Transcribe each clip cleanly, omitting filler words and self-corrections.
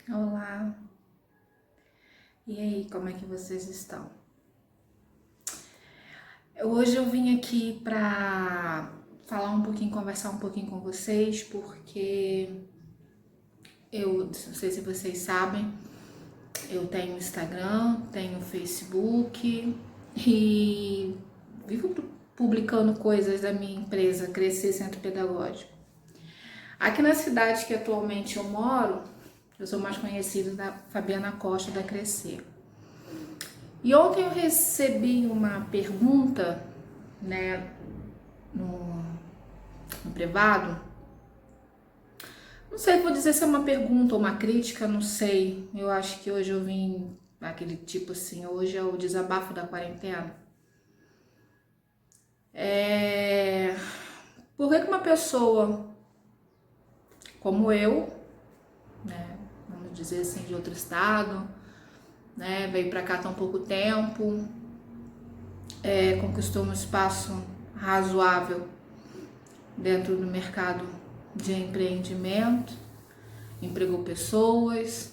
Olá, e aí, como é que vocês estão? Hoje eu vim aqui pra falar um pouquinho, conversar um pouquinho com vocês, porque não sei se vocês sabem, eu tenho Instagram, tenho Facebook e vivo publicando coisas da minha empresa Crescer Centro Pedagógico. Aqui na cidade que atualmente eu moro, eu sou mais conhecida da Fabiana Costa da Crescer. E ontem eu recebi uma pergunta, né, no privado. Não sei, vou dizer se é uma pergunta ou uma crítica, não sei. Eu acho que hoje eu vim aquele tipo assim, hoje é o desabafo da quarentena. Por que uma pessoa como eu, né, vamos dizer assim, de outro estado, né, veio pra cá há tão pouco tempo, conquistou um espaço razoável dentro do mercado de empreendimento, empregou pessoas,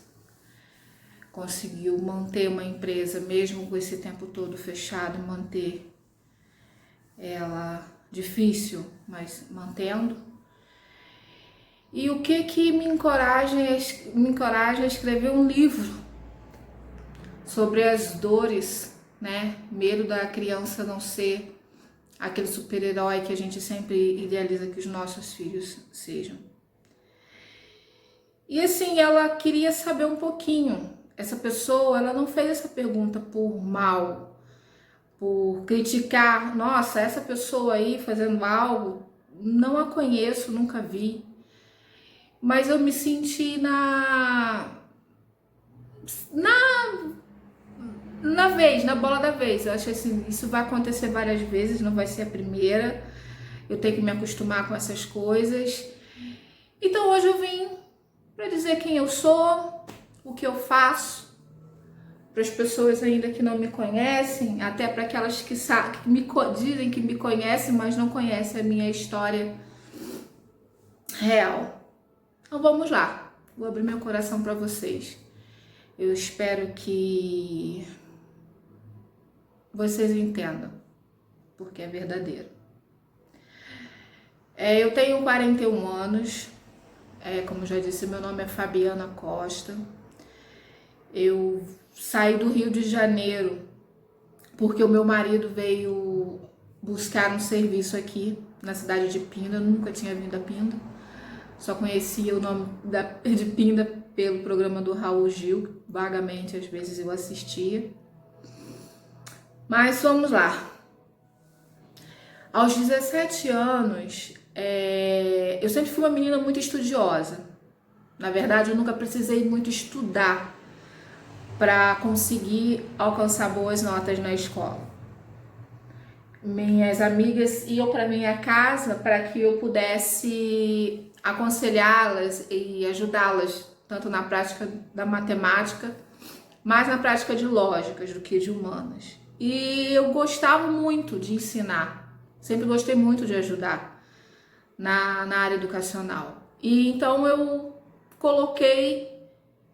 conseguiu manter uma empresa mesmo com esse tempo todo fechado, manter ela difícil, mas mantendo. E o que me encoraja a escrever um livro sobre as dores, né? Medo da criança não ser aquele super-herói que a gente sempre idealiza que os nossos filhos sejam. E assim, ela queria saber um pouquinho. Essa pessoa, ela não fez essa pergunta por mal, por criticar. Nossa, essa pessoa aí fazendo algo, não a conheço, nunca vi. Mas eu me senti na bola da vez. Eu acho assim, isso vai acontecer várias vezes, não vai ser a primeira. Eu tenho que me acostumar com essas coisas. Então hoje eu vim para dizer quem eu sou, o que eu faço, para as pessoas ainda que não me conhecem, até para aquelas que dizem que me conhecem, mas não conhecem a minha história real. Então vamos lá, vou abrir meu coração para vocês. Eu espero que vocês entendam, porque é verdadeiro. Eu tenho 41 anos, como já disse, meu nome é Fabiana Costa. Eu saí do Rio de Janeiro porque o meu marido veio buscar um serviço aqui na cidade de Pinda. Eu nunca tinha vindo a Pinda, só conhecia o nome de Pinda pelo programa do Raul Gil, vagamente às vezes eu assistia. Mas vamos lá. Aos 17 anos, eu sempre fui uma menina muito estudiosa. Na verdade, eu nunca precisei muito estudar para conseguir alcançar boas notas na escola. Minhas amigas iam para minha casa para que eu pudesse aconselhá-las e ajudá-las, tanto na prática da matemática, mais na prática de lógicas do que de humanas. E eu gostava muito de ensinar, sempre gostei muito de ajudar na área educacional. E então eu coloquei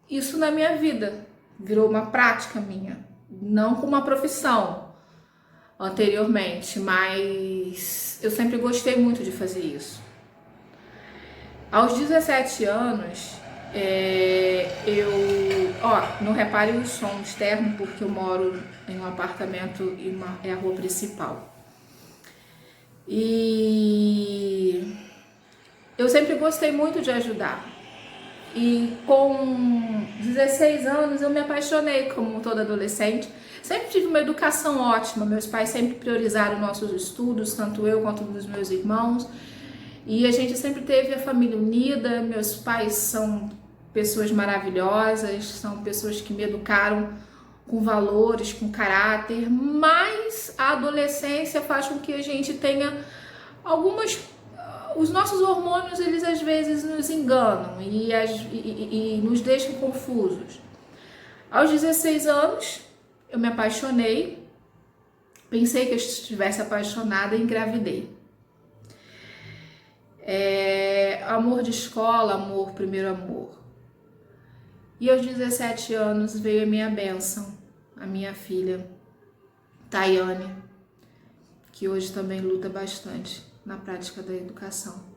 isso na minha vida, virou uma prática minha, não como uma profissão anteriormente, mas eu sempre gostei muito de fazer isso. Aos 17 anos, não repare o som externo porque eu moro em um apartamento e é a rua principal. E eu sempre gostei muito de ajudar. E com 16 anos eu me apaixonei, como toda adolescente. Sempre tive uma educação ótima, meus pais sempre priorizaram nossos estudos, tanto eu quanto os meus irmãos. E a gente sempre teve a família unida. Meus pais são pessoas maravilhosas, são pessoas que me educaram com valores, com caráter, mas a adolescência faz com que a gente tenha os nossos hormônios, eles às vezes nos enganam e nos deixam confusos. Aos 16 anos, eu me apaixonei, pensei que eu estivesse apaixonada e engravidei. Amor de escola, primeiro amor. E aos 17 anos veio a minha bênção, a minha filha, Tayane, que hoje também luta bastante na prática da educação.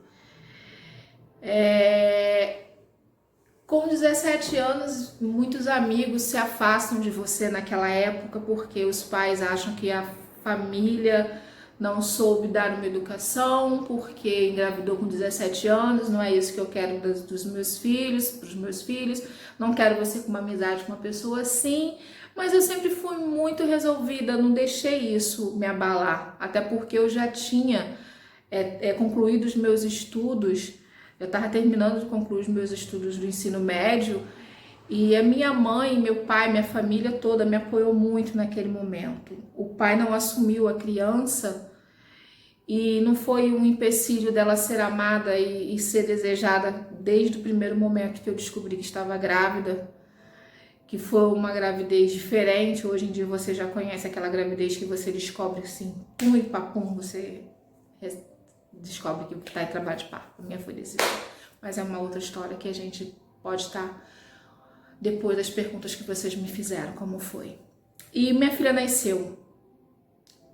Com 17 anos, muitos amigos se afastam de você naquela época porque os pais acham que a família não soube dar uma educação, porque engravidou com 17 anos, não é isso que eu quero dos meus filhos, para os meus filhos, não quero você com uma amizade com uma pessoa assim, mas eu sempre fui muito resolvida, não deixei isso me abalar, até porque eu já tinha concluído os meus estudos, eu estava terminando de concluir os meus estudos do ensino médio, e a minha mãe, meu pai, minha família toda me apoiou muito naquele momento. O pai não assumiu a criança e não foi um empecilho dela ser amada e ser desejada desde o primeiro momento que eu descobri que estava grávida, que foi uma gravidez diferente. Hoje em dia você já conhece aquela gravidez que você descobre assim, pum e papum, você descobre que está em trabalho de parto. A minha foi desse jeito. Mas é uma outra história que a gente pode estar depois das perguntas que vocês me fizeram, como foi. E minha filha nasceu.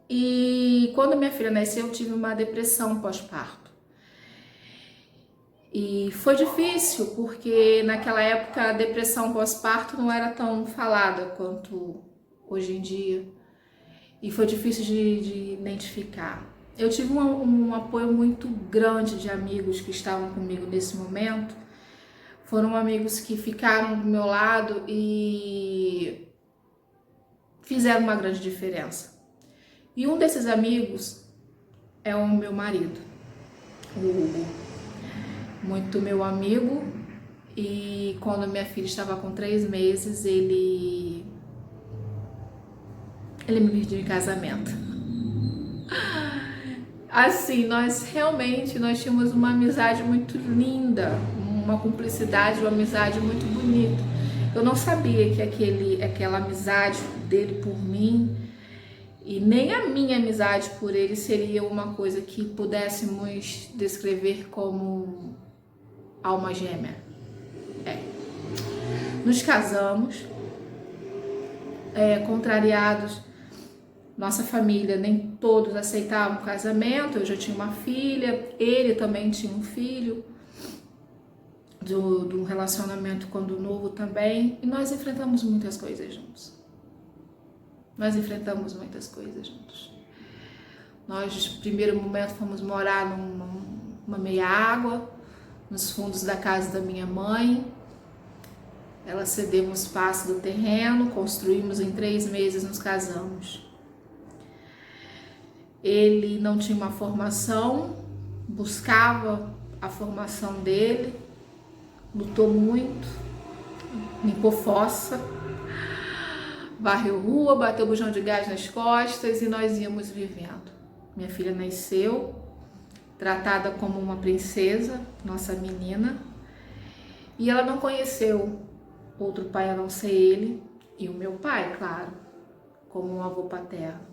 E quando minha filha nasceu, eu tive uma depressão pós-parto. E foi difícil, porque naquela época a depressão pós-parto não era tão falada quanto hoje em dia. E foi difícil de identificar. Eu tive um apoio muito grande de amigos que estavam comigo nesse momento. Foram amigos que ficaram do meu lado e fizeram uma grande diferença. E um desses amigos é o meu marido, o Hugo. Muito meu amigo. E quando minha filha estava com 3 meses, ele me pediu em casamento. Assim, nós tínhamos uma amizade muito linda, uma cumplicidade, uma amizade muito bonita. Eu não sabia que aquela amizade dele por mim e nem a minha amizade por ele seria uma coisa que pudéssemos descrever como alma gêmea. Nos casamos, contrariados. Nossa família, nem todos aceitavam o casamento. Eu já tinha uma filha, ele também tinha um filho, de um relacionamento quando novo também. E nós enfrentamos muitas coisas juntos. Nós, no primeiro momento, fomos morar numa meia água, nos fundos da casa da minha mãe. Ela cedeu um espaço do terreno, construímos em 3 meses, nos casamos. Ele não tinha uma formação, buscava a formação dele, lutou muito, limpou fossa, varreu rua, bateu bujão de gás nas costas e nós íamos vivendo. Minha filha nasceu, tratada como uma princesa, nossa menina, e ela não conheceu outro pai a não ser ele e o meu pai, claro, como um avô paterno,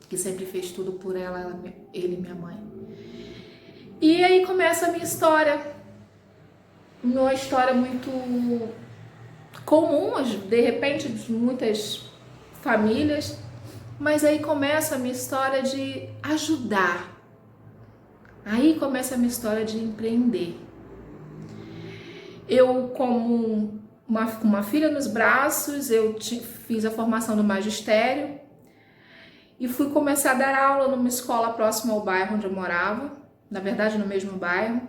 que sempre fez tudo por ela, ele e minha mãe. E aí começa a minha história, uma história muito comum, de repente, de muitas famílias, mas aí começa a minha história de ajudar, aí começa a minha história de empreender. Eu, como uma filha nos braços, eu fiz a formação no magistério, e fui começar a dar aula numa escola próxima ao bairro onde eu morava, na verdade no mesmo bairro.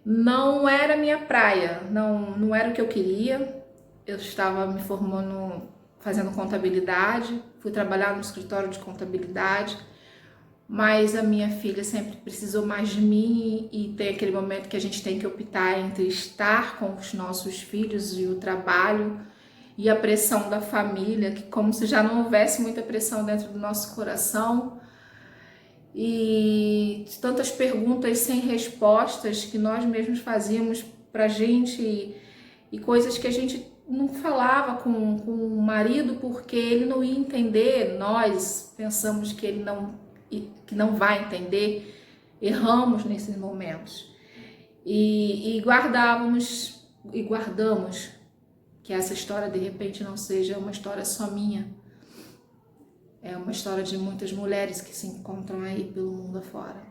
Não era minha praia, não era o que eu queria. Eu estava me formando, fazendo contabilidade, fui trabalhar no escritório de contabilidade, mas a minha filha sempre precisou mais de mim e tem aquele momento que a gente tem que optar entre estar com os nossos filhos e o trabalho, e a pressão da família, que como se já não houvesse muita pressão dentro do nosso coração, e tantas perguntas sem respostas que nós mesmos fazíamos pra gente, e coisas que a gente não falava com o marido porque ele não ia entender. Nós pensamos que ele não vai entender, erramos nesses momentos e guardávamos e guardamos, que essa história de repente não seja uma história só minha. É uma história de muitas mulheres que se encontram aí pelo mundo afora.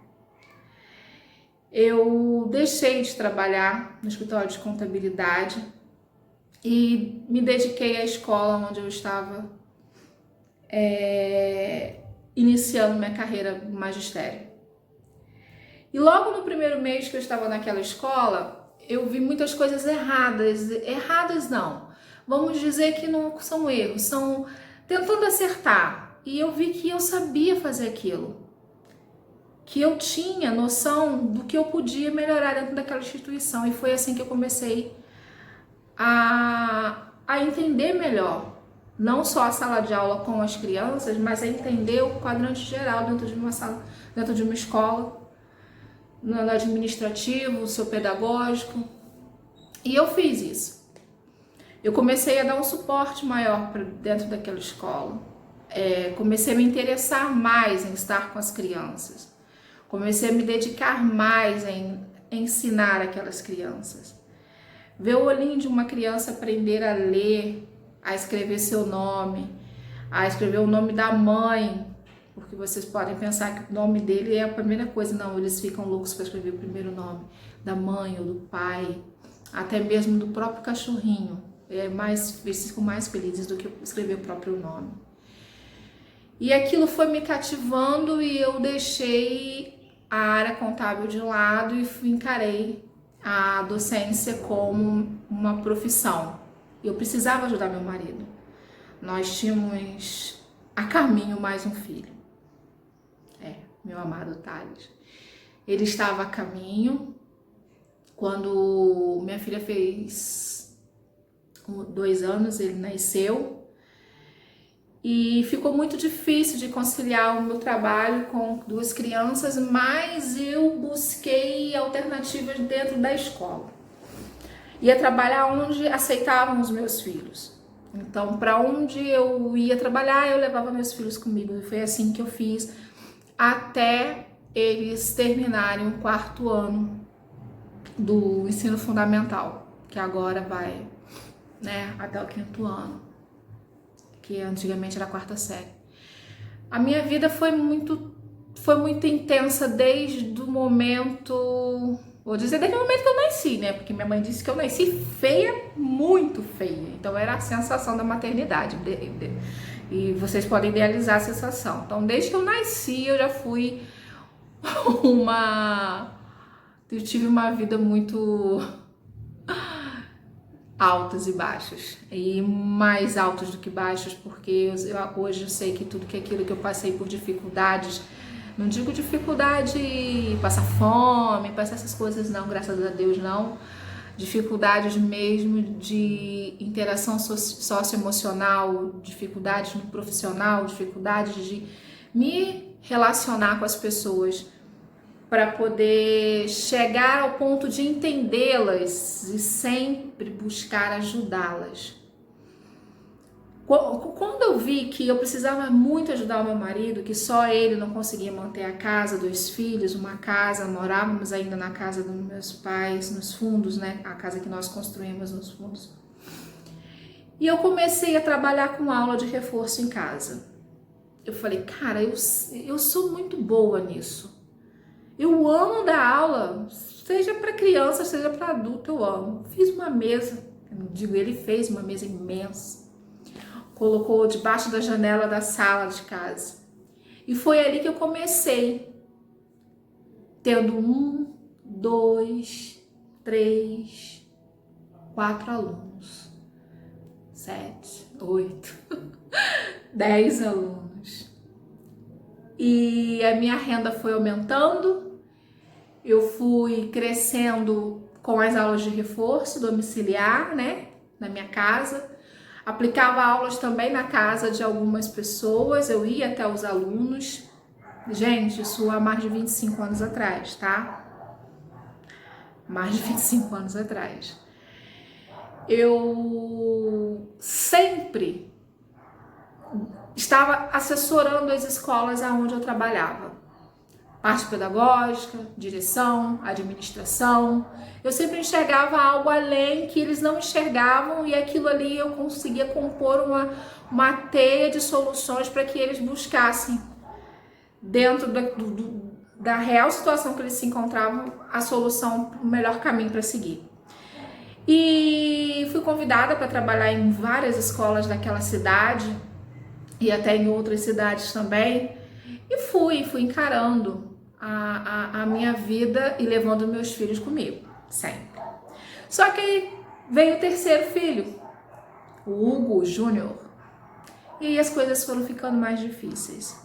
Eu deixei de trabalhar no escritório de contabilidade e me dediquei à escola onde eu estava iniciando minha carreira no magistério. E logo no primeiro mês que eu estava naquela escola, eu vi muitas coisas erradas. Erradas não, vamos dizer que não são erros, são tentando acertar. E eu vi que eu sabia fazer aquilo, que eu tinha noção do que eu podia melhorar dentro daquela instituição. E foi assim que eu comecei a entender melhor, não só a sala de aula com as crianças, mas a entender o quadrante geral dentro de uma sala, dentro de uma escola, no administrativo, no seu pedagógico. E eu fiz isso. Eu comecei a dar um suporte maior para dentro daquela escola. Comecei a me interessar mais em estar com as crianças. Comecei a me dedicar mais em ensinar aquelas crianças. Ver o olhinho de uma criança aprender a ler, a escrever seu nome, a escrever o nome da mãe, porque vocês podem pensar que o nome dele é a primeira coisa. Não, eles ficam loucos para escrever o primeiro nome da mãe ou do pai, até mesmo do próprio cachorrinho. Eles ficam mais felizes do que escrever o próprio nome. E aquilo foi me cativando e eu deixei a área contábil de lado e encarei a docência como uma profissão. Eu precisava ajudar meu marido. Nós tínhamos a caminho mais um filho. Meu amado Thales. Ele estava a caminho quando minha filha fez 2 anos, ele nasceu. E ficou muito difícil de conciliar o meu trabalho com 2 crianças, mas eu busquei alternativas dentro da escola. Ia trabalhar onde aceitavam os meus filhos. Então, para onde eu ia trabalhar, eu levava meus filhos comigo. E foi assim que eu fiz até eles terminarem o 4º ano do ensino fundamental, que agora vai, até o 5º ano, que antigamente era a 4ª série. A minha vida foi muito intensa desde o momento, vou dizer desde o momento que eu nasci, porque minha mãe disse que eu nasci feia, muito feia. Então era a sensação da maternidade. E vocês podem idealizar a sensação. Então desde que eu nasci eu já fui eu tive uma vida muito altos e baixos, e mais altos do que baixos, porque hoje eu sei que tudo aquilo que eu passei por dificuldades, não digo dificuldade, passar fome, passar essas coisas não, graças a Deus não, dificuldades mesmo de interação socioemocional, dificuldades no profissional, dificuldades de me relacionar com as pessoas, para poder chegar ao ponto de entendê-las e sempre buscar ajudá-las. Quando eu vi que eu precisava muito ajudar o meu marido, que só ele não conseguia manter a casa, 2 filhos, uma casa, morávamos ainda na casa dos meus pais, nos fundos, a casa que nós construímos nos fundos. E eu comecei a trabalhar com aula de reforço em casa. Eu falei, cara, eu sou muito boa nisso. Eu amo dar aula, seja para criança, seja para adulto, eu amo. Fiz uma mesa, ele fez uma mesa imensa, colocou debaixo da janela da sala de casa. E foi ali que eu comecei, tendo 1, 2, 3, 4 alunos, 7, 8, 10 alunos. E a minha renda foi aumentando, eu fui crescendo com as aulas de reforço domiciliar, na minha casa. Aplicava aulas também na casa de algumas pessoas, eu ia até os alunos. Gente, isso há mais de 25 anos atrás, tá? Mais de 25 anos atrás. Eu sempre estava assessorando as escolas aonde eu trabalhava. parte pedagógica, direção, administração. Eu sempre enxergava algo além que eles não enxergavam e aquilo ali eu conseguia compor uma teia de soluções para que eles buscassem, dentro da real situação que eles se encontravam, a solução, o melhor caminho para seguir. E fui convidada para trabalhar em várias escolas daquela cidade e até em outras cidades também. E fui encarando a minha vida e levando meus filhos comigo, sempre. Só que veio o terceiro filho, o Hugo Júnior, e aí as coisas foram ficando mais difíceis.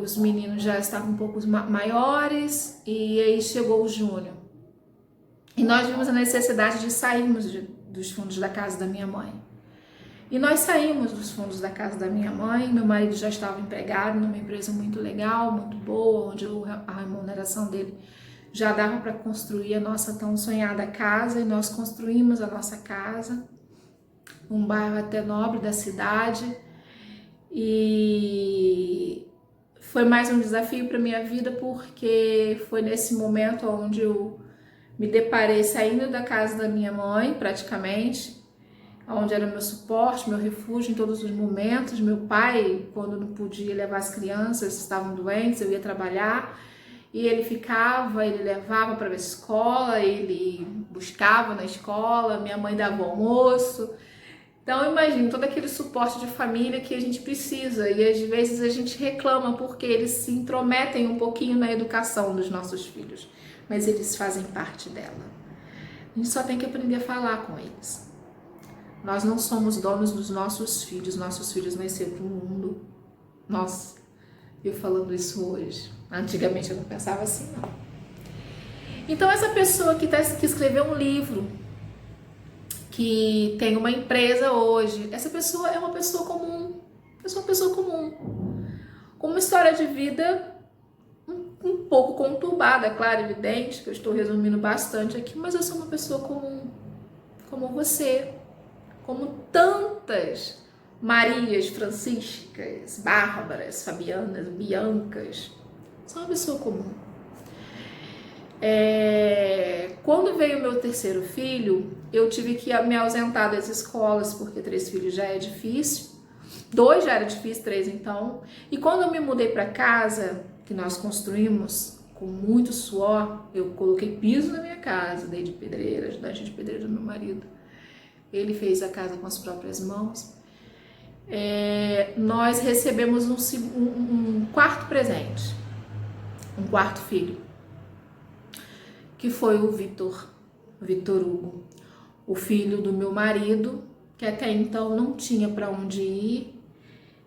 Os meninos já estavam um pouco maiores e aí chegou o Júnior. E nós vimos a necessidade de sairmos dos fundos da casa da minha mãe. E nós saímos dos fundos da casa da minha mãe. Meu marido já estava empregado numa empresa muito legal, muito boa, onde a remuneração dele já dava para construir a nossa tão sonhada casa. E nós construímos a nossa casa, um bairro até nobre da cidade. E foi mais um desafio para minha vida, porque foi nesse momento onde eu me deparei saindo da casa da minha mãe, praticamente, onde era meu suporte, meu refúgio em todos os momentos. Meu pai, quando não podia levar as crianças, estavam doentes, eu ia trabalhar, e ele ficava, ele levava para a escola, ele buscava na escola, minha mãe dava o almoço. Então, imagina todo aquele suporte de família que a gente precisa, e às vezes a gente reclama porque eles se intrometem um pouquinho na educação dos nossos filhos, mas eles fazem parte dela. A gente só tem que aprender a falar com eles. Nós não somos donos dos nossos filhos nasceram para o mundo. Nossa, eu falando isso hoje. Antigamente eu não pensava assim, não. Então essa pessoa que escreveu um livro, que tem uma empresa hoje, essa pessoa é uma pessoa comum. Eu sou uma pessoa comum, com uma história de vida um pouco conturbada, claro, evidente, que eu estou resumindo bastante aqui, mas eu sou uma pessoa comum, como você, como tantas Marias, Franciscas, Bárbaras, Fabianas, Biancas. Sou uma pessoa comum. Quando veio o meu terceiro filho, eu tive que me ausentar das escolas, porque 3 filhos já é difícil, 2 já era difícil, 3 então. E quando eu me mudei para casa, que nós construímos com muito suor, eu coloquei piso na minha casa, dei de pedreira, ajudante de pedreira do meu marido. Ele fez a casa com as próprias mãos. Nós recebemos um quarto presente, um quarto filho, que foi o Vitor Hugo, o filho do meu marido, que até então não tinha para onde ir,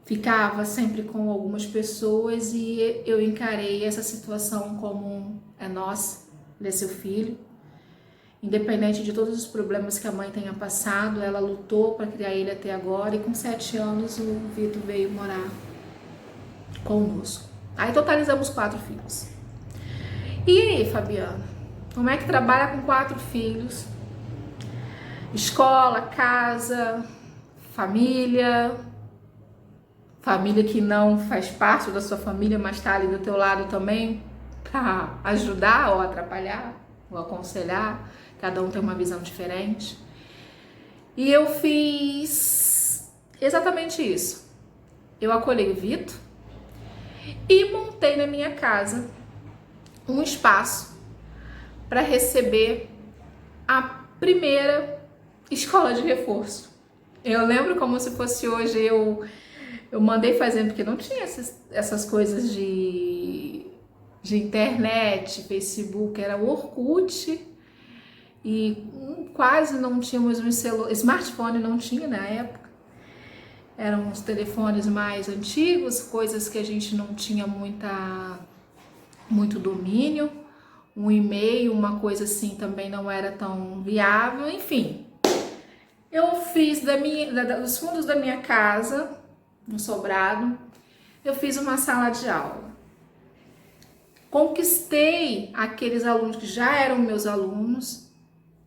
ficava sempre com algumas pessoas, e eu encarei essa situação como é nossa, ele é seu filho. Independente de todos os problemas que a mãe tenha passado, ela lutou para criar ele até agora, e com 7 anos o Vitor veio morar conosco. Aí totalizamos 4 filhos. E aí, Fabiana, como é que trabalha com 4 filhos? Escola, casa, família que não faz parte da sua família, mas está ali do teu lado também para ajudar ou atrapalhar ou aconselhar. Cada um tem uma visão diferente. E eu fiz exatamente isso. Eu acolhi o Vitor e montei na minha casa um espaço para receber a primeira escola de reforço. Eu lembro como se fosse hoje. Eu mandei fazer, porque não tinha essas coisas de internet, Facebook, era o Orkut, e quase não tínhamos um smartphone, não tinha na época. Eram os telefones mais antigos, coisas que a gente não tinha muito domínio. Um e-mail, uma coisa assim, também não era tão viável. Enfim, eu fiz dos fundos da minha casa, no sobrado, eu fiz uma sala de aula. Conquistei aqueles alunos que já eram meus alunos,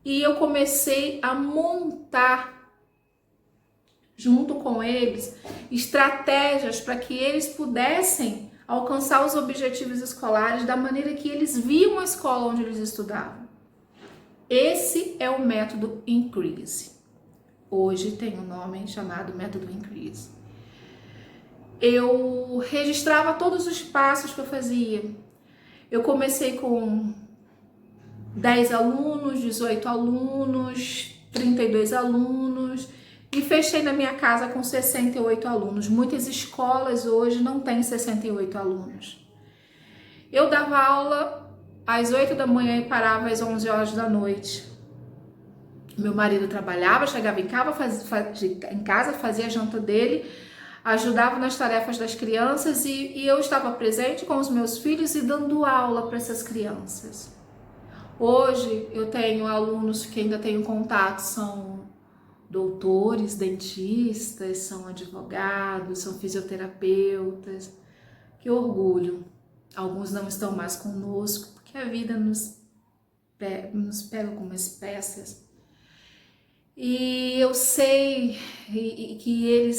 e eu comecei a montar, junto com eles, estratégias para que eles pudessem alcançar os objetivos escolares da maneira que eles viam a escola onde eles estudavam. Esse é o método Increase. Hoje tem um nome chamado método Increase. Eu registrava todos os passos que eu fazia. Eu comecei com 10 alunos, 18 alunos, 32 alunos e fechei na minha casa com 68 alunos. Muitas escolas hoje não têm 68 alunos. Eu dava aula às 8 da manhã e parava às 11 horas da noite. Meu marido trabalhava, chegava em casa, fazia a janta dele, ajudava nas tarefas das crianças e eu estava presente com os meus filhos e dando aula para essas crianças. Hoje eu tenho alunos que ainda tenho contato, são doutores, dentistas, são advogados, são fisioterapeutas. Que orgulho! Alguns não estão mais conosco, porque a vida nos pega como espécies. E eu sei que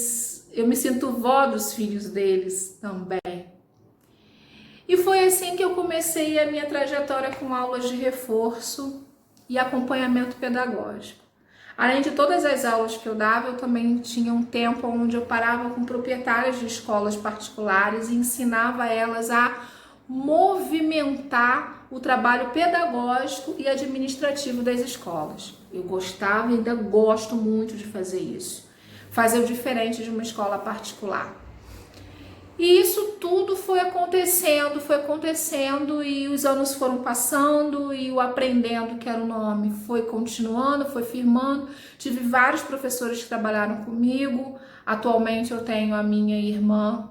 eu me sinto vó dos filhos deles também. E foi assim que eu comecei a minha trajetória com aulas de reforço e acompanhamento pedagógico. Além de todas as aulas que eu dava, eu também tinha um tempo onde eu parava com proprietárias de escolas particulares e ensinava elas a movimentar o trabalho pedagógico e administrativo das escolas. Eu gostava e ainda gosto muito de fazer isso. Fazer o diferente de uma escola particular. E isso tudo foi acontecendo e os anos foram passando e o aprendendo, que era o nome, foi continuando, foi firmando. Tive vários professores que trabalharam comigo. Atualmente eu tenho a minha irmã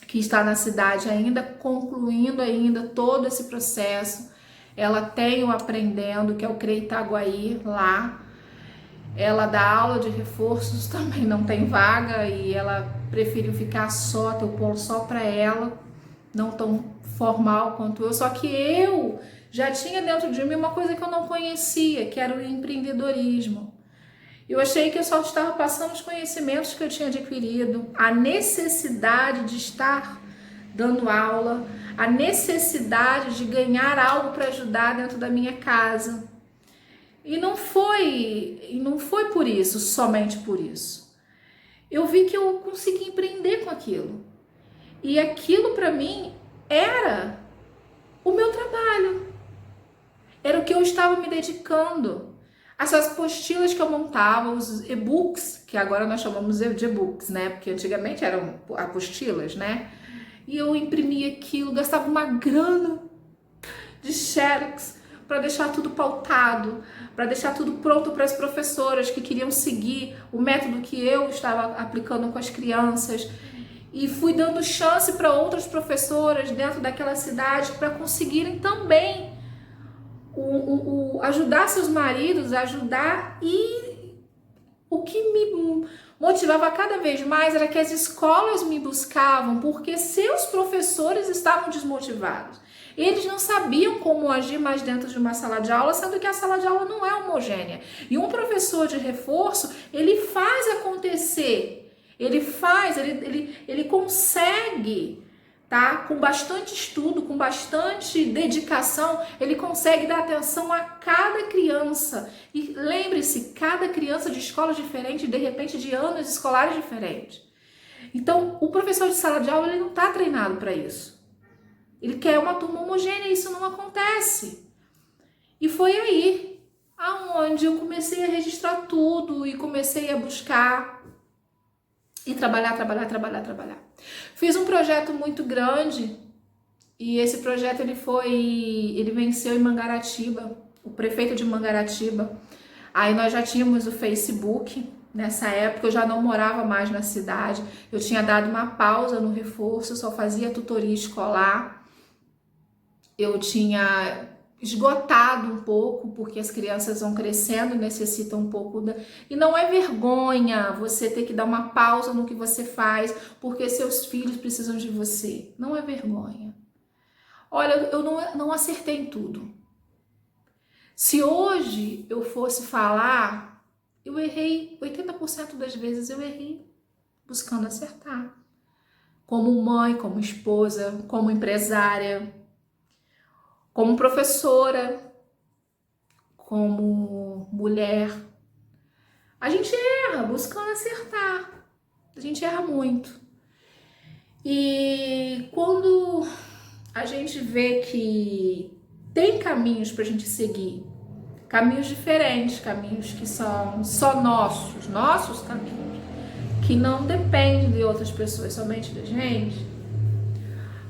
que está na cidade ainda, concluindo ainda todo esse processo. Ela tem o Aprendendo, que é o CREI Itaguaí lá. Ela dá aula de reforços, também não tem vaga e ela preferiu ficar só, ter o polo só para ela, não tão formal quanto eu. Só que eu já tinha dentro de mim uma coisa que eu não conhecia, que era o empreendedorismo. Eu achei que eu só estava passando os conhecimentos que eu tinha adquirido, a necessidade de estar dando aula, a necessidade de ganhar algo para ajudar dentro da minha casa. E não foi por isso, somente por isso. Eu vi que eu consegui empreender com aquilo. E aquilo para mim era o meu trabalho. Era o que eu estava me dedicando. Essas apostilas que eu montava, os e-books, que agora nós chamamos de e-books, né? Porque antigamente eram apostilas, né? E eu imprimia aquilo, gastava uma grana de xerox para deixar tudo pautado, para deixar tudo pronto para as professoras que queriam seguir o método que eu estava aplicando com as crianças. E fui dando chance para outras professoras dentro daquela cidade para conseguirem também ajudar seus maridos, ajudar. E o que me motivava cada vez mais era que as escolas me buscavam porque seus professores estavam desmotivados. Eles não sabiam como agir mais dentro de uma sala de aula, sendo que a sala de aula não é homogênea. E um professor de reforço, ele faz acontecer, ele consegue, tá? Com bastante estudo, com bastante dedicação, ele consegue dar atenção a cada criança. E lembre-se, cada criança de escolas diferentes, de repente de anos escolares diferentes. Então, o professor de sala de aula, ele não está treinado para isso. Ele quer uma turma homogênea e isso não acontece. E foi aí aonde eu comecei a registrar tudo e comecei a buscar e trabalhar. Fiz um projeto muito grande e esse projeto ele venceu em Mangaratiba, o prefeito de Mangaratiba. Aí nós já tínhamos o Facebook. Nessa época eu já não morava mais na cidade, eu tinha dado uma pausa no reforço, só fazia tutoria escolar. Eu tinha esgotado um pouco, porque as crianças vão crescendo, necessitam um pouco E não é vergonha você ter que dar uma pausa no que você faz, porque seus filhos precisam de você. Não é vergonha. Olha, eu não acertei em tudo. Se hoje eu fosse falar, eu errei, 80% das vezes eu errei buscando acertar. como mãe, como esposa, como empresária, como professora, como mulher. A gente erra buscando acertar, a gente erra muito. E quando a gente vê que tem caminhos para a gente seguir, caminhos diferentes, caminhos que são só nossos caminhos, que não dependem de outras pessoas, somente da gente,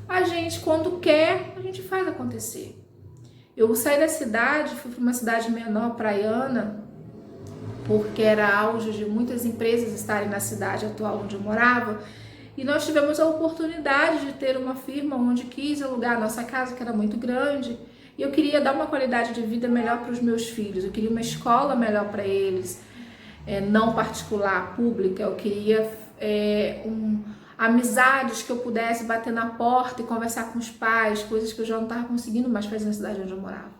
a gente, quando quer, a gente faz acontecer. Eu saí da cidade, fui para uma cidade menor, praiana, porque era auge de muitas empresas estarem na cidade atual onde eu morava, e nós tivemos a oportunidade de ter uma firma onde quis alugar a nossa casa, que era muito grande, e eu queria dar uma qualidade de vida melhor para os meus filhos, eu queria uma escola melhor para eles, não particular, pública, eu queria amizades que eu pudesse bater na porta e conversar com os pais, coisas que eu já não estava conseguindo mais fazer na cidade onde eu morava.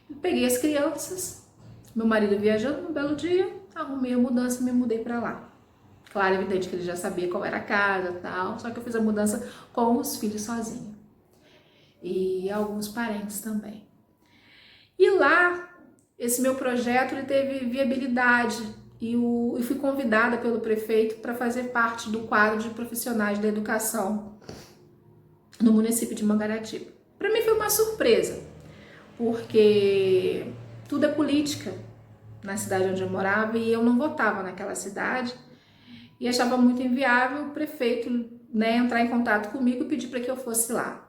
Eu peguei as crianças, meu marido viajando um belo dia, arrumei a mudança e me mudei para lá. Claro, é evidente que ele já sabia qual era a casa e tal, só que eu fiz a mudança com os filhos sozinha. E alguns parentes também. E lá, esse meu projeto ele teve viabilidade e fui convidada pelo prefeito para fazer parte do quadro de profissionais da educação no município de Mangaratiba. Para mim foi uma surpresa, porque tudo é política na cidade onde eu morava e eu não votava naquela cidade. E achava muito inviável o prefeito, né, entrar em contato comigo e pedir para que eu fosse lá.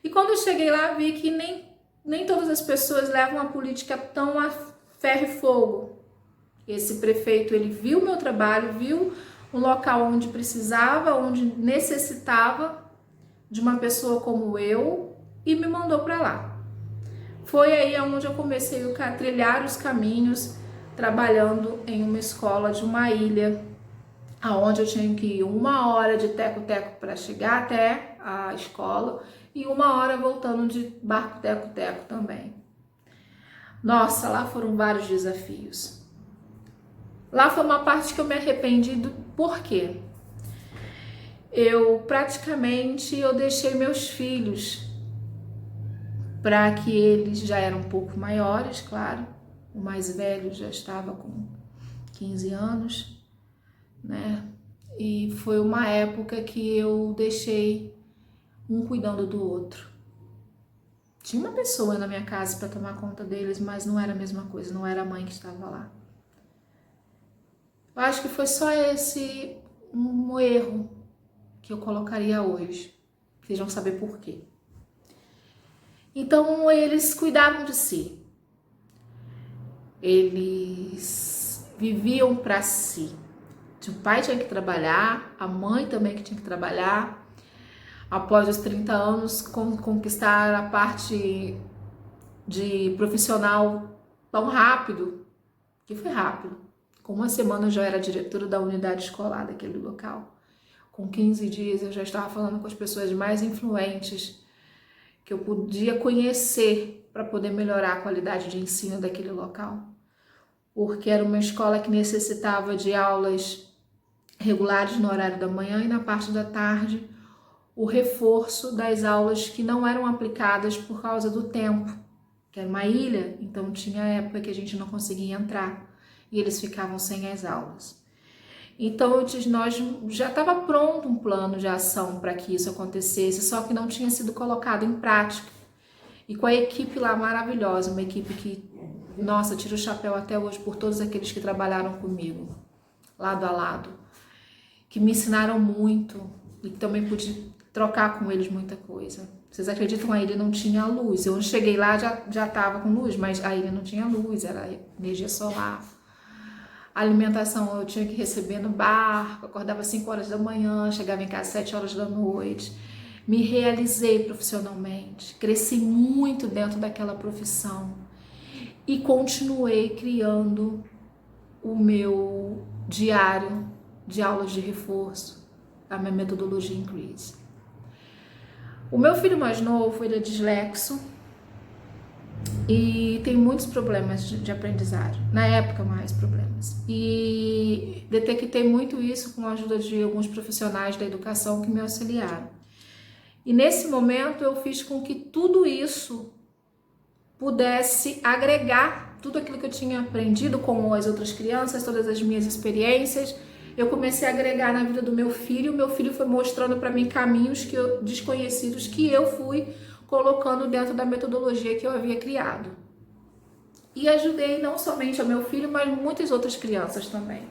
E quando eu cheguei lá, vi que nem todas as pessoas levam a política tão a ferro e fogo. Esse prefeito, ele viu o meu trabalho, viu um local onde precisava, onde necessitava de uma pessoa como eu e me mandou para lá. Foi aí onde eu comecei a trilhar os caminhos, trabalhando em uma escola de uma ilha, aonde eu tinha que ir 1 hora de teco-teco para chegar até a escola e 1 hora voltando de barco teco-teco também. Nossa, lá foram vários desafios. Lá foi uma parte que eu me arrependi do porquê. Eu deixei meus filhos para que eles já eram um pouco maiores, claro. O mais velho já estava com 15 anos. Né? E foi uma época que eu deixei um cuidando do outro. Tinha uma pessoa na minha casa para tomar conta deles, mas não era a mesma coisa, não era a mãe que estava lá. Eu acho que foi só esse um erro que eu colocaria hoje. Vocês vão saber por quê. Então eles cuidavam de si. Eles viviam para si. O pai tinha que trabalhar, a mãe também que tinha que trabalhar. Após os 30 anos, conquistar a parte de profissional tão rápido, que foi rápido. Com 1 semana eu já era diretora da unidade escolar daquele local. Com 15 dias eu já estava falando com as pessoas mais influentes que eu podia conhecer para poder melhorar a qualidade de ensino daquele local. Porque era uma escola que necessitava de aulas regulares no horário da manhã e na parte da tarde o reforço das aulas que não eram aplicadas por causa do tempo, que era uma ilha, então tinha época que a gente não conseguia entrar e eles ficavam sem as aulas. Então nós já estava pronto um plano de ação para que isso acontecesse, só que não tinha sido colocado em prática. E com a equipe lá maravilhosa, uma equipe que, nossa, tiro o chapéu até hoje por todos aqueles que trabalharam comigo, lado a lado, que me ensinaram muito e que também pude trocar com eles muita coisa. Vocês acreditam, a ilha não tinha luz. Eu cheguei lá, já estava com luz, mas a ilha não tinha luz, era energia solar. A alimentação eu tinha que receber no barco, acordava 5 horas da manhã, chegava em casa 7 horas da noite. Me realizei profissionalmente, cresci muito dentro daquela profissão e continuei criando o meu diário de aulas de reforço, a minha metodologia Increase. O meu filho mais novo, ele é dislexo, e tem muitos problemas de aprendizagem, na época mais problemas. E detectei muito isso com a ajuda de alguns profissionais da educação que me auxiliaram. E nesse momento eu fiz com que tudo isso pudesse agregar tudo aquilo que eu tinha aprendido com as outras crianças, todas as minhas experiências. Eu comecei a agregar na vida do meu filho. O meu filho foi mostrando para mim caminhos desconhecidos que eu fui colocando dentro da metodologia que eu havia criado. E ajudei não somente ao meu filho, mas muitas outras crianças também.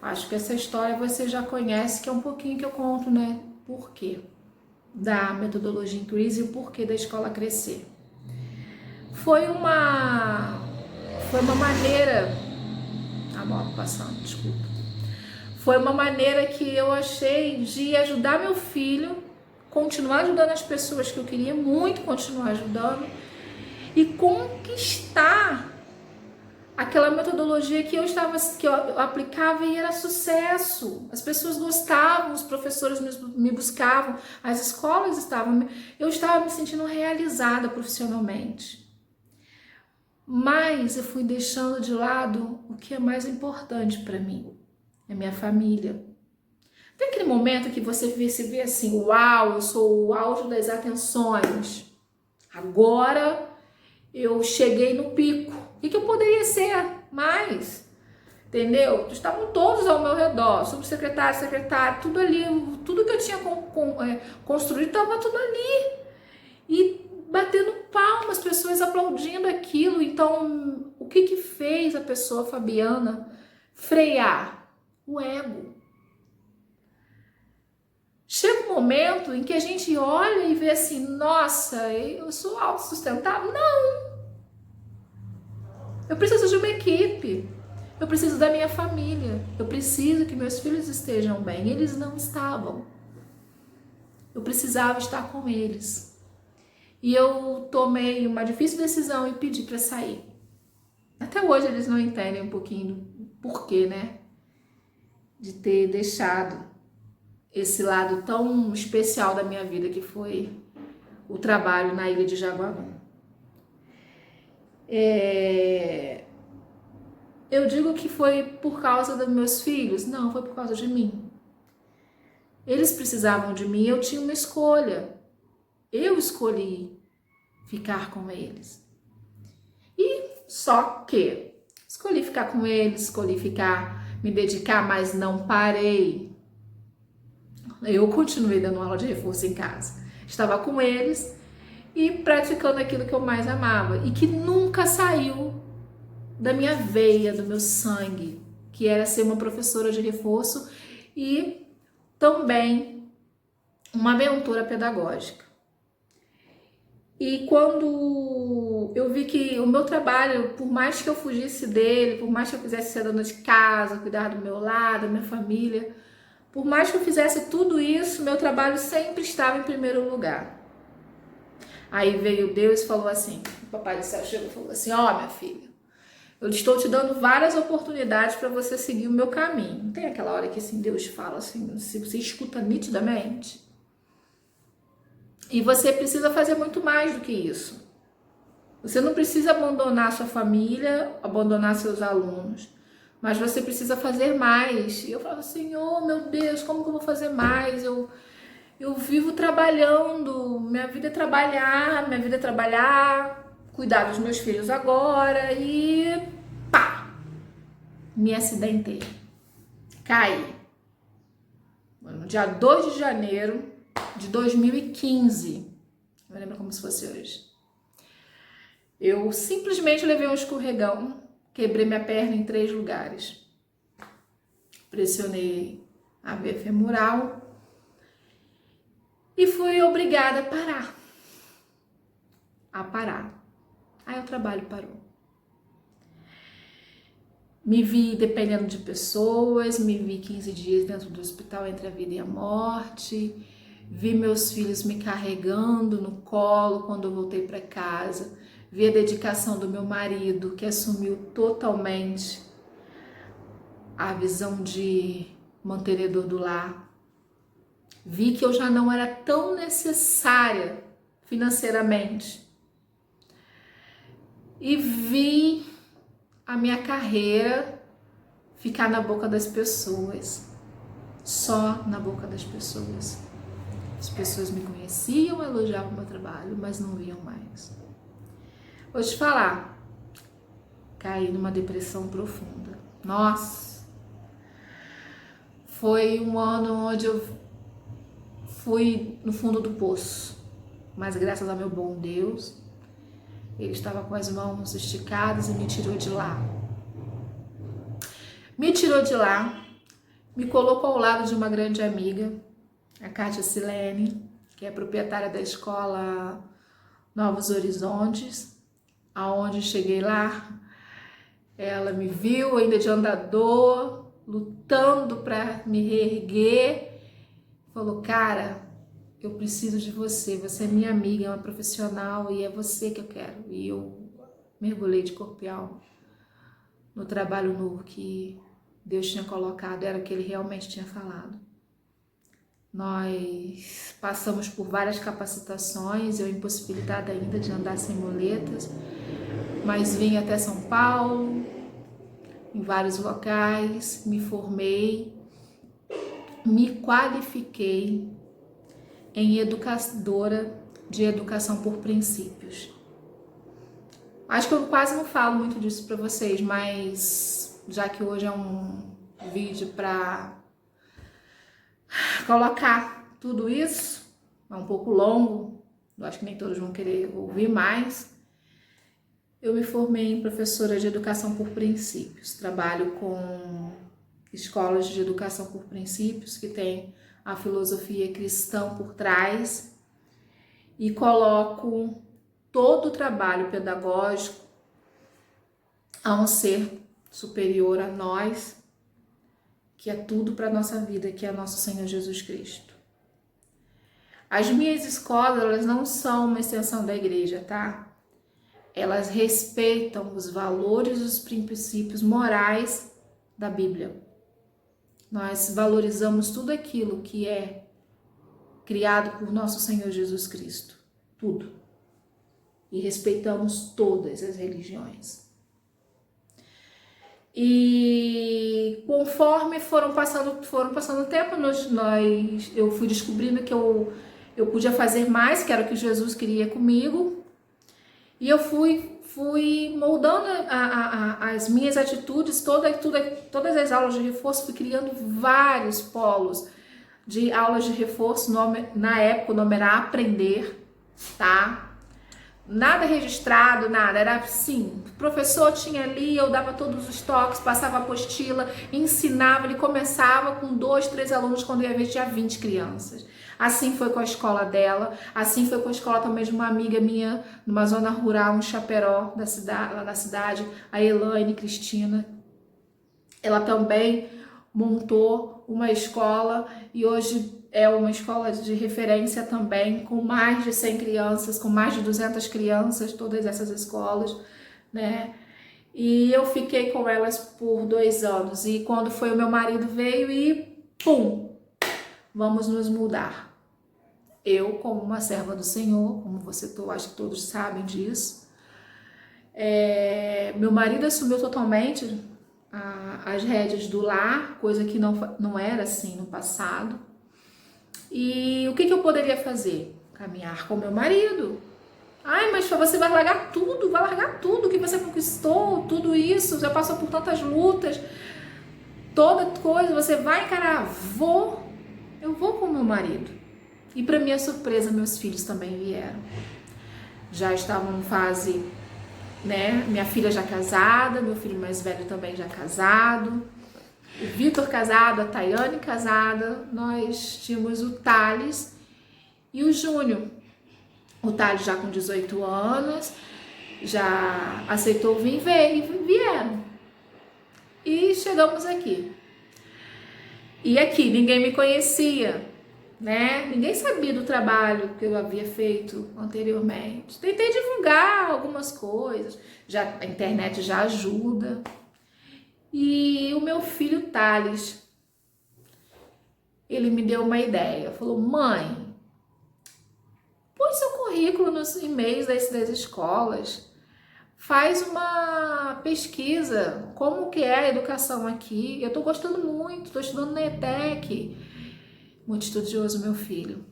Acho que essa história você já conhece, que é um pouquinho que eu conto, né? Por quê da metodologia Increase e o porquê da escola crescer. Foi uma maneira... A moto passando, desculpa. Foi uma maneira que eu achei de ajudar meu filho, continuar ajudando as pessoas que eu queria muito continuar ajudando e conquistar aquela metodologia que eu aplicava e era sucesso. As pessoas gostavam, os professores me buscavam, as escolas estavam... Eu estava me sentindo realizada profissionalmente. Mas eu fui deixando de lado o que é mais importante para mim, a minha família. Tem aquele momento que você se vê assim, uau, eu sou o auge das atenções. Agora eu cheguei no pico. O que eu poderia ser mais? Entendeu? Estavam todos ao meu redor, subsecretário, secretário, tudo ali, tudo que eu tinha construído estava tudo ali. E batendo palmas, pessoas aplaudindo aquilo. Então, o que fez a pessoa, Fabiana, frear? O ego. Chega um momento em que a gente olha e vê assim, nossa, eu sou autossustentável? Não! Eu preciso de uma equipe, eu preciso da minha família, eu preciso que meus filhos estejam bem. Eles não estavam. Eu precisava estar com eles. E eu tomei uma difícil decisão e pedi para sair. Até hoje eles não entendem um pouquinho do porquê, né? De ter deixado esse lado tão especial da minha vida, que foi o trabalho na ilha de Jaguarão. Eu digo que foi por causa dos meus filhos? Não, foi por causa de mim. Eles precisavam de mim, eu tinha uma escolha. Eu escolhi ficar com eles. E só que escolhi ficar com eles, me dedicar, mas não parei. Eu continuei dando aula de reforço em casa. Estava com eles e praticando aquilo que eu mais amava e que nunca saiu da minha veia, do meu sangue, que era ser uma professora de reforço e também uma mentora pedagógica. E quando eu vi que o meu trabalho, por mais que eu fugisse dele, por mais que eu quisesse ser dona de casa, cuidar do meu lado, da minha família, por mais que eu fizesse tudo isso, meu trabalho sempre estava em primeiro lugar. Aí veio Deus e falou assim, o Papai do Céu chegou e falou assim, ó, minha filha, eu estou te dando várias oportunidades para você seguir o meu caminho. Não tem aquela hora que assim, Deus fala assim, se você escuta nitidamente? E você precisa fazer muito mais do que isso. Você não precisa abandonar sua família, abandonar seus alunos, mas você precisa fazer mais. E eu falo, Senhor, meu Deus, como que eu vou fazer mais? Eu vivo trabalhando, minha vida é trabalhar, cuidar dos meus filhos agora e pá, me acidentei, caí. No dia 2 de janeiro de 2015, eu lembro como se fosse hoje. Eu simplesmente levei um escorregão, quebrei minha perna em 3 lugares. Pressionei a veia femoral e fui obrigada a parar. Aí o trabalho parou. Me vi dependendo de pessoas, me vi 15 dias dentro do hospital entre a vida e a morte, vi meus filhos me carregando no colo quando eu voltei para casa, vi a dedicação do meu marido, que assumiu totalmente a visão de mantenedor do lar. Vi que eu já não era tão necessária financeiramente. e vi a minha carreira ficar na boca das pessoas, só na boca das pessoas. As pessoas me conheciam, elogiavam o meu trabalho, mas não viam mais. Vou te falar, caí numa depressão profunda. Nossa! Foi um ano onde eu fui no fundo do poço, mas graças ao meu bom Deus, Ele estava com as mãos esticadas e me tirou de lá. Me tirou de lá, me colocou ao lado de uma grande amiga, a Kátia Silene, que é proprietária da escola Novos Horizontes, aonde cheguei lá, ela me viu ainda de andador, lutando para me reerguer, falou, cara, eu preciso de você, você é minha amiga, é uma profissional e é você que eu quero. E eu mergulhei de corpo e alma no trabalho novo que Deus tinha colocado, era o que Ele realmente tinha falado. Nós passamos por várias capacitações, eu impossibilitada ainda de andar sem muletas, mas vim até São Paulo, em vários locais, me formei, me qualifiquei em educadora de educação por princípios. Acho que eu quase não falo muito disso para vocês, mas já que hoje é um vídeo para colocar tudo isso, é um pouco longo, eu acho que nem todos vão querer ouvir mais. Eu me formei em professora de educação por princípios, trabalho com escolas de educação por princípios que tem a filosofia cristã por trás e coloco todo o trabalho pedagógico a um ser superior a nós, que é tudo para a nossa vida, que é nosso Senhor Jesus Cristo. As minhas escolas, elas não são uma extensão da igreja, tá? Elas respeitam os valores e os princípios morais da Bíblia. Nós valorizamos tudo aquilo que é criado por nosso Senhor Jesus Cristo, tudo. E respeitamos todas as religiões. E conforme foram passando o tempo, eu fui descobrindo que eu podia fazer mais, que era o que Jesus queria comigo. E eu fui moldando as minhas atitudes, todas as aulas de reforço, fui criando vários polos de aulas de reforço. Na época o nome era Aprender, tá? Nada registrado, nada, era assim, o professor tinha ali, eu dava todos os toques, passava a apostila, ensinava, ele começava com 2, 3 alunos, quando ia ver tinha 20 crianças. Assim foi com a escola dela, assim foi com a escola também de uma amiga minha, numa zona rural, um Chaperó, lá da cidade, a Elaine Cristina. Ela também montou uma escola e hoje é uma escola de referência também, com mais de 100 crianças, com mais de 200 crianças, todas essas escolas, né? E eu fiquei com elas por 2 anos. E quando foi o meu marido veio e pum, vamos nos mudar. Eu, como uma serva do Senhor, como acho que todos sabem disso, meu marido assumiu totalmente as rédeas do lar, coisa que não era assim no passado. E o que eu poderia fazer? Caminhar com meu marido. Ai, mas você vai largar tudo que você conquistou, tudo isso, já passou por tantas lutas, toda coisa, você vai encarar. Eu vou com meu marido. E para minha surpresa, meus filhos também vieram. Já estavam em fase, né? Minha filha já casada, meu filho mais velho também já casado. O Vitor casado, a Tayane casada, nós tínhamos o Thales e o Júnior. O Thales já com 18 anos, já aceitou vir ver e vieram. E chegamos aqui. E aqui ninguém me conhecia, né? Ninguém sabia do trabalho que eu havia feito anteriormente. Tentei divulgar algumas coisas, a internet já ajuda. E o meu filho Thales, ele me deu uma ideia, falou, mãe, põe seu currículo nos e-mails das escolas, faz uma pesquisa, como que é a educação aqui. Eu tô gostando muito, tô estudando na ETEC. Muito estudioso, meu filho,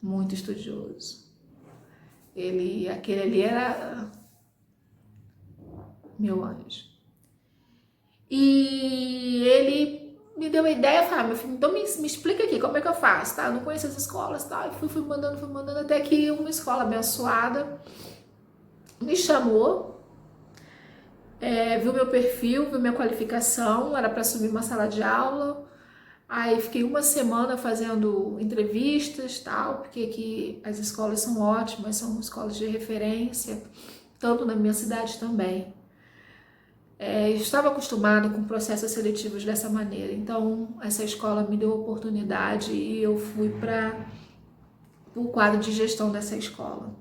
muito estudioso. Aquele ali era meu anjo. E ele me deu uma ideia, falou, meu filho, então me explica aqui, como é que eu faço, tá? Eu não conheço as escolas, tá? Eu fui mandando, até que uma escola abençoada me chamou, viu meu perfil, viu minha qualificação, era para assumir uma sala de aula. Aí fiquei uma semana fazendo entrevistas, tal, porque aqui as escolas são ótimas, são escolas de referência, tanto na minha cidade também. Eu estava acostumada com processos seletivos dessa maneira, então essa escola me deu a oportunidade e eu fui para o quadro de gestão dessa escola.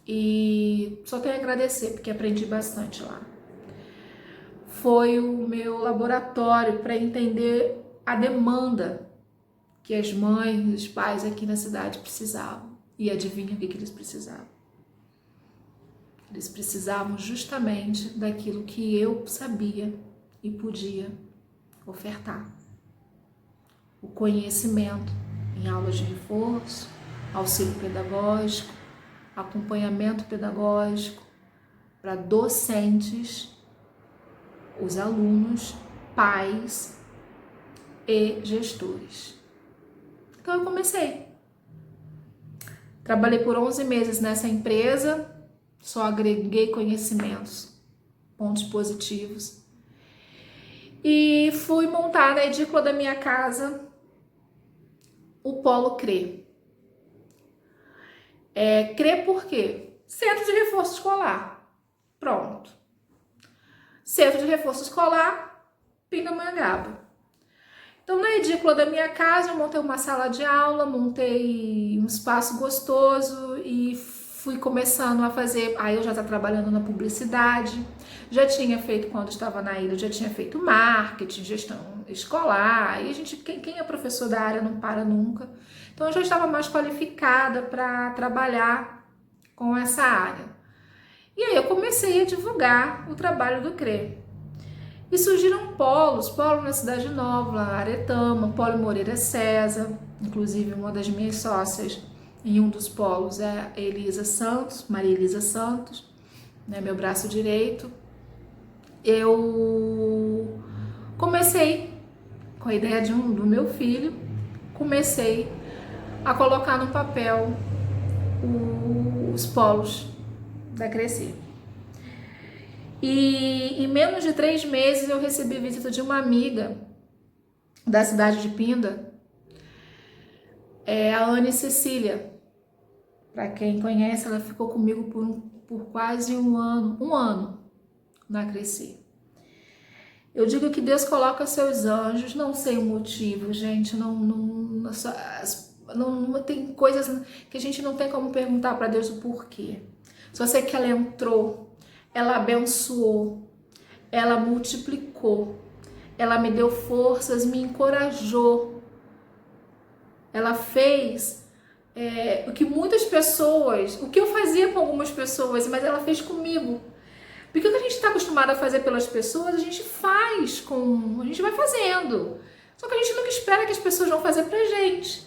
E só tenho a agradecer, porque aprendi bastante lá. Foi o meu laboratório para entender a demanda que as mães e os pais aqui na cidade precisavam. E adivinha o que eles precisavam? Eles precisavam justamente daquilo que eu sabia e podia ofertar. O conhecimento em aulas de reforço, auxílio pedagógico, acompanhamento pedagógico para docentes, os alunos, pais e gestores. Então eu comecei. Trabalhei por 11 meses nessa empresa, só agreguei conhecimentos, pontos positivos. E fui montar na edícula da minha casa o Polo CRE. CRE por quê? Centro de Reforço Escolar. Pronto. Centro de Reforço Escolar, Pindamonhangaba. Então, na edícula da minha casa, eu montei uma sala de aula, montei um espaço gostoso e fui começando a fazer. Aí eu já estava trabalhando na publicidade, já tinha feito, quando estava na ilha, já tinha feito marketing, gestão escolar. E a gente, quem é professor da área não para nunca. Então, eu já estava mais qualificada para trabalhar com essa área. E aí eu comecei a divulgar o trabalho do CRE. E surgiram polo na Cidade Nova, Aretama, Polo Moreira César, inclusive uma das minhas sócias em um dos polos é Elisa Santos, Maria Elisa Santos, né, meu braço direito. Eu comecei com a ideia do meu filho, comecei a colocar no papel os polos da Crescer. E em menos de 3 meses eu recebi a visita de uma amiga da cidade de Pinda, a Anne Cecília. Para quem conhece, ela ficou comigo por quase um ano na Crescer. Eu digo que Deus coloca seus anjos, não sei o motivo, gente, não tem coisas que a gente não tem como perguntar para Deus o porquê. Só sei que ela entrou, ela abençoou, ela multiplicou, ela me deu forças, me encorajou. Ela fez o que muitas pessoas, o que eu fazia com algumas pessoas, mas ela fez comigo. Porque o que a gente está acostumado a fazer pelas pessoas, a gente vai fazendo. Só que a gente nunca espera que as pessoas vão fazer pra gente.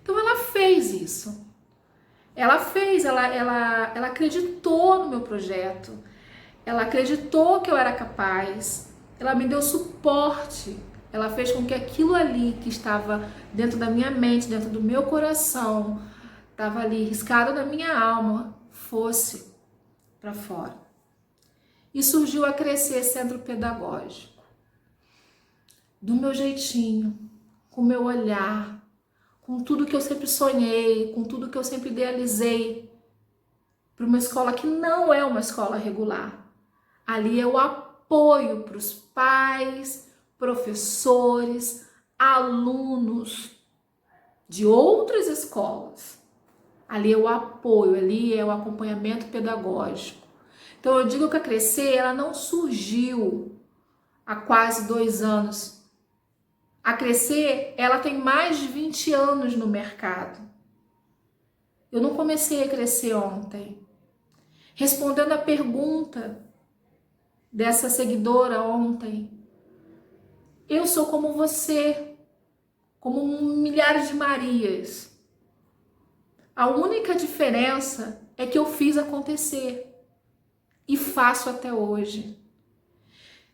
Então ela fez isso. Ela acreditou no meu projeto. Ela acreditou que eu era capaz. Ela me deu suporte. Ela fez com que aquilo ali que estava dentro da minha mente, dentro do meu coração, estava ali riscado na minha alma, fosse para fora. E surgiu a Crescer Centro Pedagógico. Do meu jeitinho, com o meu olhar, com tudo que eu sempre sonhei, com tudo que eu sempre idealizei, para uma escola que não é uma escola regular. Ali é o apoio para os pais, professores, alunos de outras escolas. Ali é o apoio, ali é o acompanhamento pedagógico. Então eu digo que a Crescer, ela não surgiu há quase 2 anos. A Crescer, ela tem mais de 20 anos no mercado. Eu não comecei a crescer ontem. respondendo a pergunta dessa seguidora ontem. Eu sou como você, como milhares de Marias. A única diferença é que eu fiz acontecer e faço até hoje.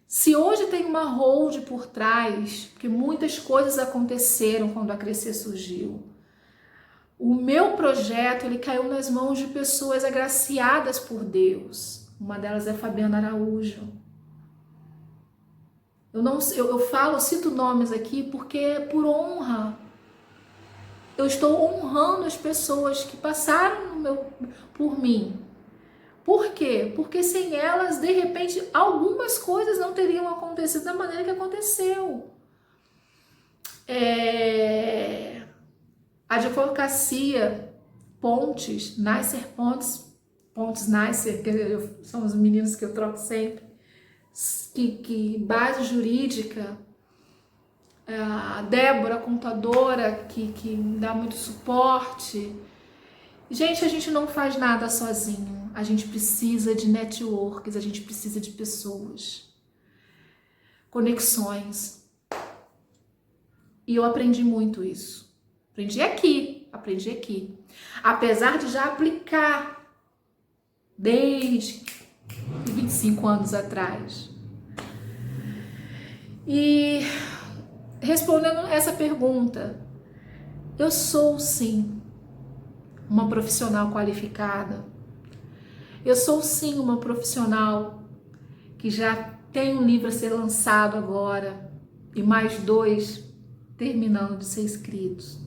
Se hoje tem uma hold por trás, porque muitas coisas aconteceram quando a Crescer surgiu, o meu projeto ele caiu nas mãos de pessoas agraciadas por Deus. Uma delas é Fabiana Araújo. Eu falo, cito nomes aqui porque é por honra. Eu estou honrando as pessoas que passaram por mim. Por quê? Porque sem elas, de repente, algumas coisas não teriam acontecido da maneira que aconteceu. A advocacia Pontes, Nasser Pontes Nasser, que são os meninos que eu troco sempre, que base jurídica, a Débora, contadora, que me dá muito suporte. Gente, a gente não faz nada sozinho, a gente precisa de networks, a gente precisa de pessoas, conexões. E eu aprendi muito isso. Aprendi aqui. Apesar de já aplicar desde 25 anos atrás. E respondendo essa pergunta, eu sou sim uma profissional qualificada. Eu sou sim uma profissional que já tem um livro a ser lançado agora e mais 2 terminando de ser escritos.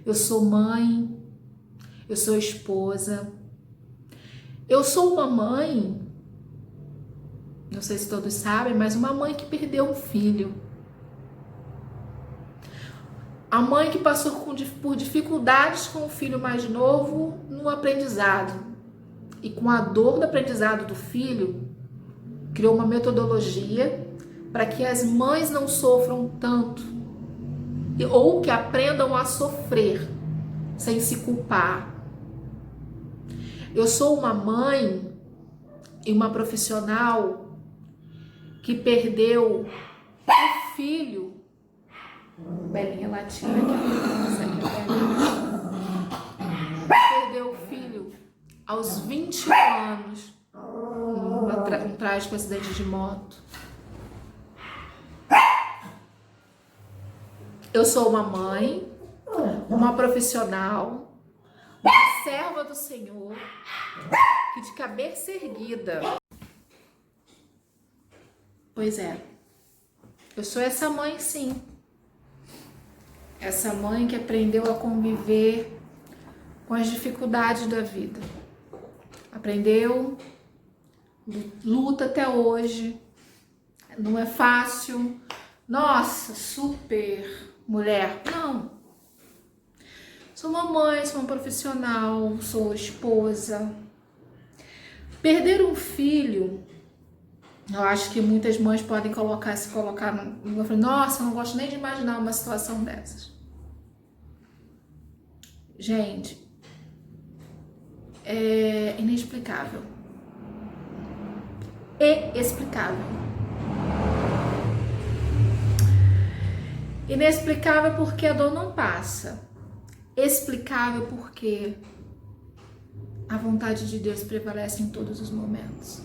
Eu sou mãe, eu sou esposa, eu sou uma mãe, não sei se todos sabem, mas uma mãe que perdeu um filho. A mãe que passou por dificuldades com o filho mais novo no aprendizado. E com a dor do aprendizado do filho, criou uma metodologia para que as mães não sofram tanto. Ou que aprendam a sofrer sem se culpar. Eu sou uma mãe e uma profissional que perdeu o filho. Belinha latina perdeu o filho aos 21 anos num trágico acidente de moto. Eu sou uma mãe, uma profissional, uma serva do Senhor, que de cabeça erguida. Pois é, eu sou essa mãe sim. Essa mãe que aprendeu a conviver com as dificuldades da vida. Aprendeu, luta até hoje, não é fácil. Nossa, super mulher. Não. Sou uma mãe, sou uma profissional, sou esposa. Perder um filho, eu acho que muitas mães podem se colocar no... Eu falei, nossa, eu não gosto nem de imaginar uma situação dessas. Gente, é inexplicável. Inexplicável. Inexplicável porque a dor não passa. Explicável porque a vontade de Deus prevalece em todos os momentos.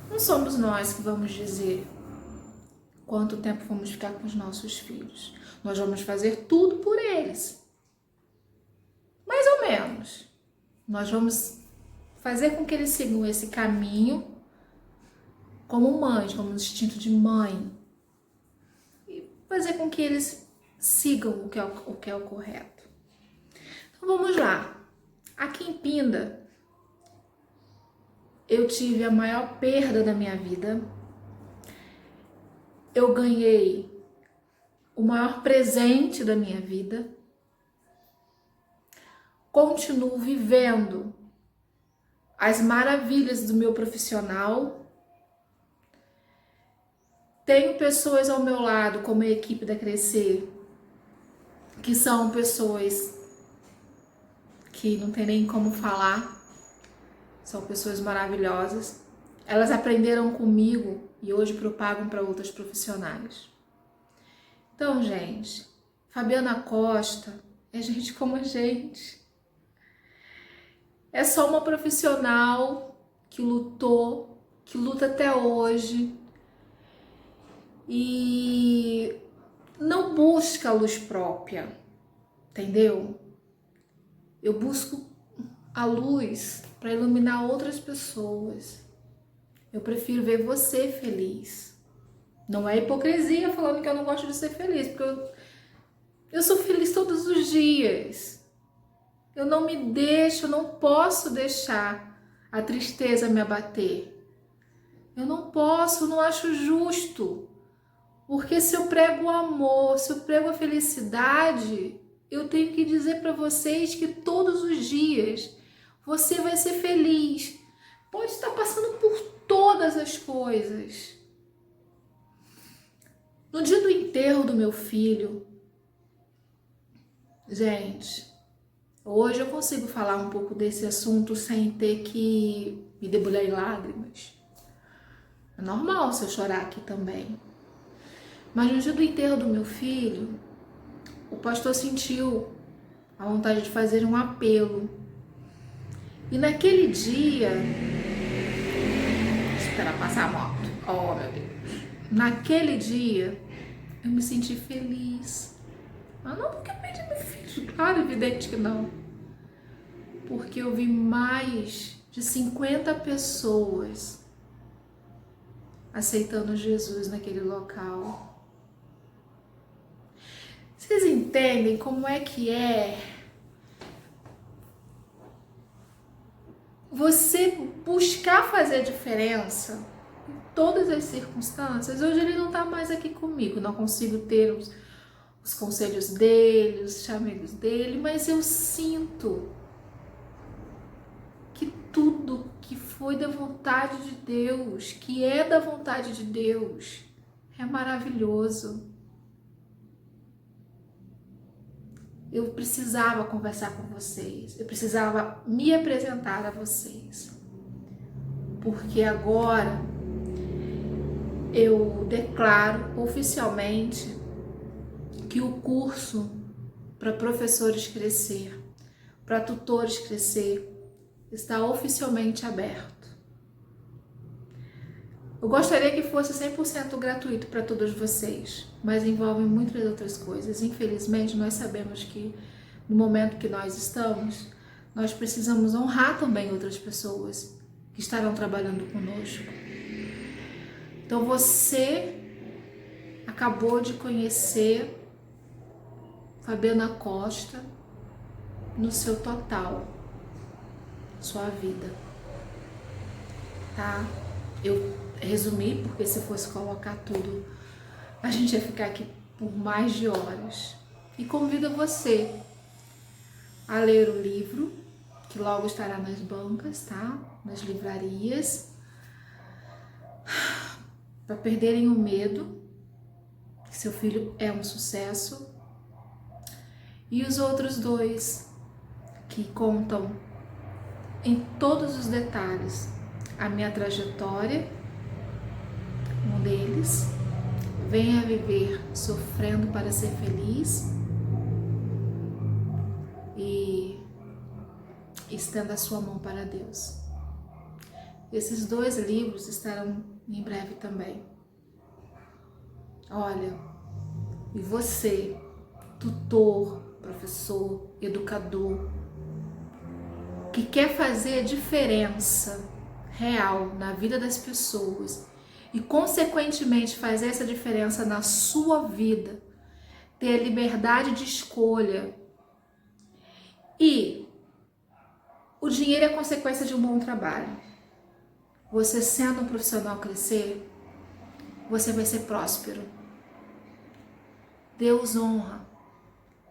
Não somos nós que vamos dizer quanto tempo vamos ficar com os nossos filhos. Nós vamos fazer tudo por eles. Mais ou menos. Nós vamos fazer com que eles sigam esse caminho como mães, como um instinto de mãe. E fazer com que eles sigam o que é o correto. Então vamos lá. Aqui em Pinda, eu tive a maior perda da minha vida. Eu ganhei o maior presente da minha vida. Continuo vivendo as maravilhas do meu profissional. Tenho pessoas ao meu lado, como a equipe da Crescer, que são pessoas que não tem nem como falar. são pessoas maravilhosas. Elas aprenderam comigo e hoje propagam para outras profissionais. Então, gente, Fabiana Costa é gente como a gente. É só uma profissional que lutou, que luta até hoje e não busca a luz própria, entendeu? Eu busco a luz para iluminar outras pessoas. Eu prefiro ver você feliz. Não é hipocrisia falando que eu não gosto de ser feliz, porque eu sou feliz todos os dias. Eu não me deixo, eu não posso deixar a tristeza me abater. Eu não posso, eu não acho justo. Porque se eu prego o amor, se eu prego a felicidade, eu tenho que dizer para vocês que todos os dias você vai ser feliz. Pode estar passando por todas as coisas. No dia do enterro do meu filho, gente, hoje eu consigo falar um pouco desse assunto sem ter que me debulhar em lágrimas. É normal se eu chorar aqui também. Mas no dia do enterro do meu filho, o pastor sentiu a vontade de fazer um apelo. E naquele dia... Espera passar a moto. Oh, meu Deus. Naquele dia, eu me senti feliz. Ah, não porque eu perdi meu filho. Claro, evidente que não. Porque eu vi mais de 50 pessoas aceitando Jesus naquele local. Vocês entendem como é que é você buscar fazer a diferença em todas as circunstâncias? Hoje ele não está mais aqui comigo, não consigo ter os conselhos dele, os chamegos dele, mas eu sinto que tudo que foi da vontade de Deus, que é da vontade de Deus, é maravilhoso. Eu precisava conversar com vocês, eu precisava me apresentar a vocês, porque agora eu declaro oficialmente que o curso para professores crescer, para tutores crescer, está oficialmente aberto. Eu gostaria que fosse 100% gratuito para todos vocês, mas envolve muitas outras coisas. Infelizmente, nós sabemos que no momento que nós estamos, nós precisamos honrar também outras pessoas que estarão trabalhando conosco. Então você acabou de conhecer Fabiana Costa no seu total, sua vida, tá? Eu resumi, porque se fosse colocar tudo, a gente ia ficar aqui por mais de horas. E convido você a ler o livro, que logo estará nas bancas, tá? Nas livrarias, para perderem o medo, que seu filho é um sucesso. E os outros dois, que contam em todos os detalhes a minha trajetória. Um deles, venha viver sofrendo para ser feliz, e estenda a sua mão para Deus. Esses dois livros estarão em breve também. Olha, e você, tutor, professor, educador, que quer fazer a diferença real na vida das pessoas e consequentemente fazer essa diferença na sua vida, ter a liberdade de escolha, e o dinheiro é consequência de um bom trabalho. Você sendo um profissional crescer, você vai ser próspero. Deus honra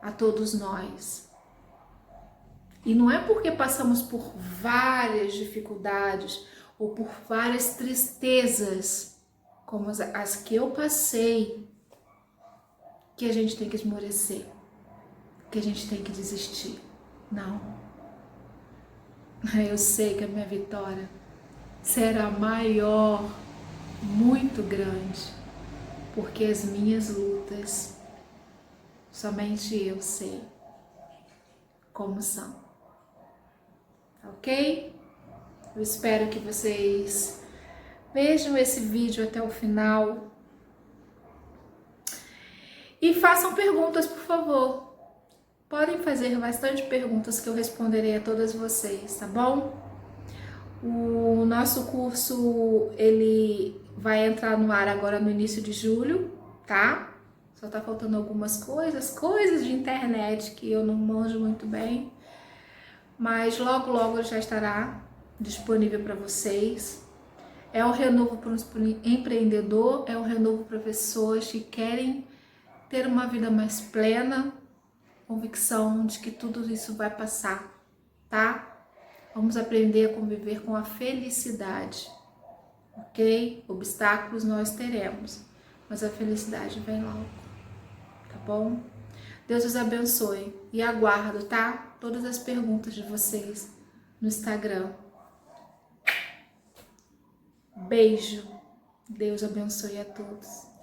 a todos nós. E não é porque passamos por várias dificuldades ou por várias tristezas, como as que eu passei, que a gente tem que esmorecer, que a gente tem que desistir. Não. Eu sei que a minha vitória será maior, muito grande, porque as minhas lutas, somente eu sei como são, ok? Eu espero que vocês vejam esse vídeo até o final e façam perguntas, por favor. Podem fazer bastante perguntas que eu responderei a todas vocês, tá bom? O nosso curso, ele vai entrar no ar agora no início de julho, tá? Só tá faltando algumas coisas de internet que eu não manjo muito bem, mas logo logo já estará disponível para vocês. É um renovo para um empreendedor, é um renovo para pessoas que querem ter uma vida mais plena, convicção de que tudo isso vai passar, tá? Vamos aprender a conviver com a felicidade, ok? Obstáculos nós teremos, mas a felicidade vem logo, tá bom? Deus os abençoe e aguardo, tá? Todas as perguntas de vocês no Instagram. Beijo. Deus abençoe a todos.